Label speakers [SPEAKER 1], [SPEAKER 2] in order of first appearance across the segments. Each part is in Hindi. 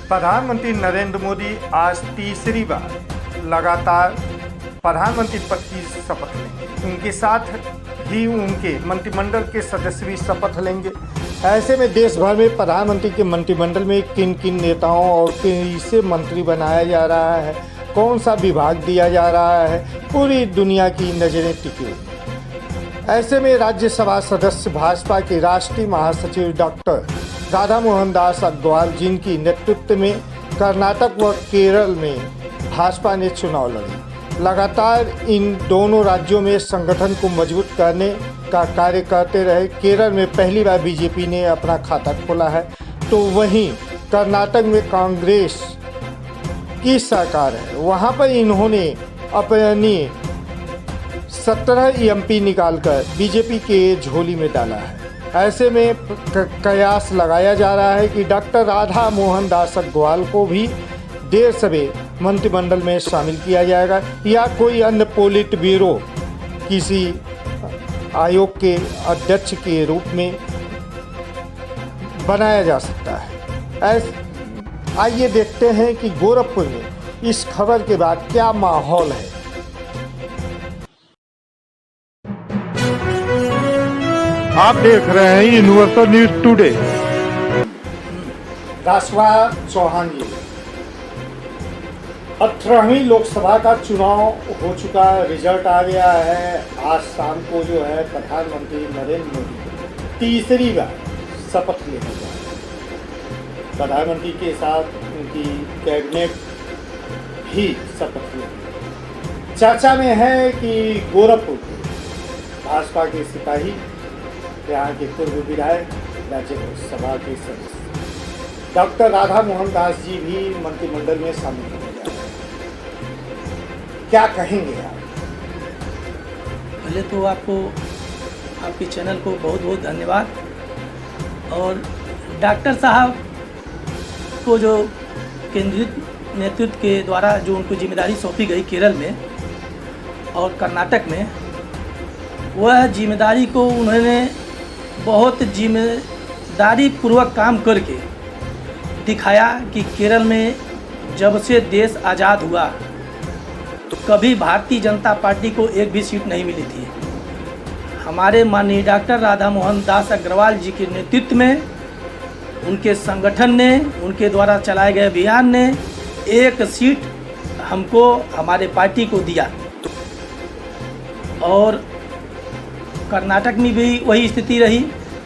[SPEAKER 1] प्रधानमंत्री नरेंद्र मोदी आज तीसरी बार लगातार प्रधानमंत्री पद की शपथ लेंगे। उनके साथ ही उनके मंत्रिमंडल के सदस्य भी शपथ लेंगे। ऐसे में देश भर में प्रधानमंत्री के मंत्रिमंडल में किन किन नेताओं और किसे मंत्री बनाया जा रहा है, कौन सा विभाग दिया जा रहा है, पूरी दुनिया की नज़रें टिकी हुई। ऐसे में राज्यसभा सदस्य भाजपा के राष्ट्रीय महासचिव डॉक्टर राधा मोहन दास अग्रवाल, जिनकी नेतृत्व में कर्नाटक व केरल में भाजपा ने चुनाव लड़े, लगातार इन दोनों राज्यों में संगठन को मजबूत करने का कार्य करते रहे। केरल में पहली बार बीजेपी ने अपना खाता खोला है, तो वहीं कर्नाटक में कांग्रेस की सरकार है, वहां पर इन्होंने अपनी 17 एमपी निकालकर बीजेपी के झोली में डाला है। ऐसे में कयास लगाया जा रहा है कि डॉक्टर राधा मोहन दास अग्रवाल को भी देर सवेर मंत्रिमंडल में शामिल किया जाएगा या कोई अन्य पोलिट ब्यूरो किसी आयोग के अध्यक्ष के रूप में बनाया जा सकता है। आइए देखते हैं कि गोरखपुर में इस खबर के बाद क्या माहौल है।
[SPEAKER 2] आप देख रहे हैं यूनिवर्सल न्यूज टुडे।
[SPEAKER 1] राष्ट्रवाद चौहान जी, 18वीं लोकसभा का चुनाव हो चुका, रिजल्ट आ गया है। आज शाम को जो है प्रधानमंत्री नरेंद्र मोदी तीसरी बार शपथ लेने जा रहे हैं। प्रधानमंत्री के साथ उनकी कैबिनेट भी शपथ लेंगे। चर्चा में है कि गोरखपुर भाजपा के सिपाही, यहाँ के पूर्व विधायक, राज्यसभा के सदस्य डॉक्टर राधा मोहन दास जी भी मंत्रिमंडल में शामिल होने जा रहे हैं। क्या कहेंगे आप?
[SPEAKER 3] पहले तो आपको, आपके चैनल को बहुत बहुत धन्यवाद। और डॉक्टर साहब को जो केंद्रीय नेतृत्व के द्वारा जो उनको जिम्मेदारी सौंपी गई केरल में और कर्नाटक में, वह जिम्मेदारी को उन्होंने बहुत जिम्मेदारी पूर्वक काम करके दिखाया कि केरल में जब से देश आज़ाद हुआ तो कभी भारतीय जनता पार्टी को एक भी सीट नहीं मिली थी। हमारे माननीय डॉक्टर राधा मोहन दास अग्रवाल जी के नेतृत्व में, उनके संगठन ने, उनके द्वारा चलाए गए अभियान ने एक सीट हमको, हमारे पार्टी को दिया। और कर्नाटक में भी वही स्थिति रही,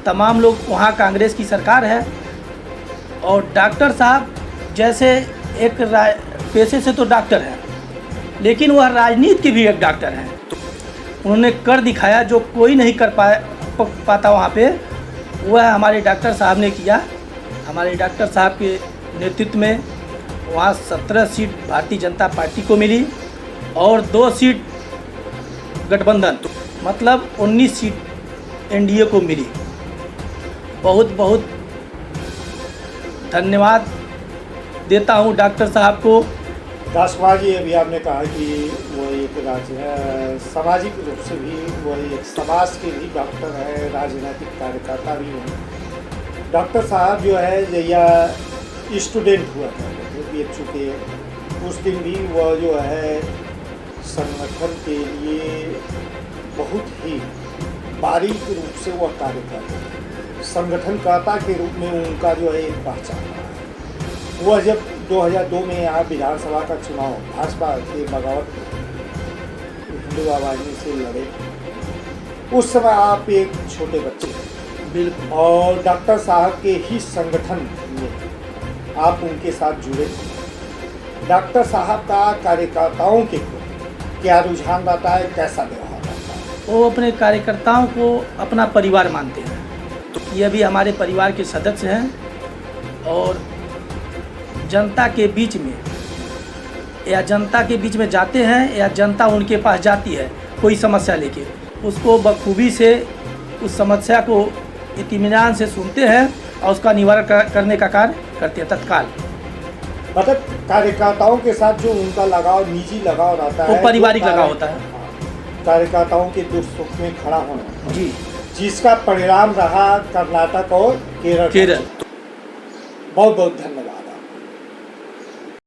[SPEAKER 3] तमाम लोग, वहाँ कांग्रेस की सरकार है। और डॉक्टर साहब जैसे एक पेशे से तो डॉक्टर हैं, लेकिन वह राजनीति के भी एक डॉक्टर हैं। उन्होंने कर दिखाया जो कोई नहीं कर पाता वहाँ पे, वह हमारे डॉक्टर साहब ने किया। हमारे डॉक्टर साहब के नेतृत्व में वहाँ 17 सीट भारतीय जनता पार्टी को मिली और 2 सीट गठबंधन, मतलब 19 सीट एनडीए को मिली। बहुत बहुत धन्यवाद देता हूँ डॉक्टर साहब को।
[SPEAKER 1] राष्ट्रवाद जी, अभी आपने कहा कि वो एक सामाजिक रूप से भी वो एक समाज के भी डॉक्टर है, राजनीतिक कार्यकर्ता भी हैं। डॉक्टर साहब जो है या स्टूडेंट हुआ था बीएचयू के, उस दिन भी वह जो है संगठन के लिए बहुत ही बारीक रूप से वह कार्य करते हैं। संगठनकर्ता के रूप में उनका जो है एक पहचान रहा है। वह जब 2002 में यहाँ विधानसभा का चुनाव भाजपा के बगावत हिंदू आवाज़ी से लड़े, उस समय आप एक छोटे बच्चे थे।
[SPEAKER 3] बिल्कुल।
[SPEAKER 1] और डॉक्टर साहब के ही संगठन में आप उनके साथ जुड़े थे। डॉक्टर साहब का कार्यकर्ताओं के क्या रुझान रहता है, कैसा व्यवहार रहता है?
[SPEAKER 3] वो अपने कार्यकर्ताओं को अपना परिवार मानते हैं। ये भी हमारे परिवार के सदस्य हैं और जनता के बीच में या जनता के बीच में जाते हैं या जनता उनके पास जाती है कोई समस्या लेके, उसको बखूबी से उस समस्या को इत्मीनान से सुनते हैं और उसका निवारण करने का कार्य करते हैं तत्काल।
[SPEAKER 1] मतलब कार्यकर्ताओं के साथ जो उनका लगाव, निजी लगाव रहता है,
[SPEAKER 3] वो पारिवारिक लगाव होता है।
[SPEAKER 1] कार्यकर्ताओं के दुख सुख में खड़ा होना
[SPEAKER 3] जी,
[SPEAKER 1] जिसका परिणाम रहा कर्नाटक और केरल।
[SPEAKER 3] केरल।
[SPEAKER 1] बहुत बहुत धन्यवाद।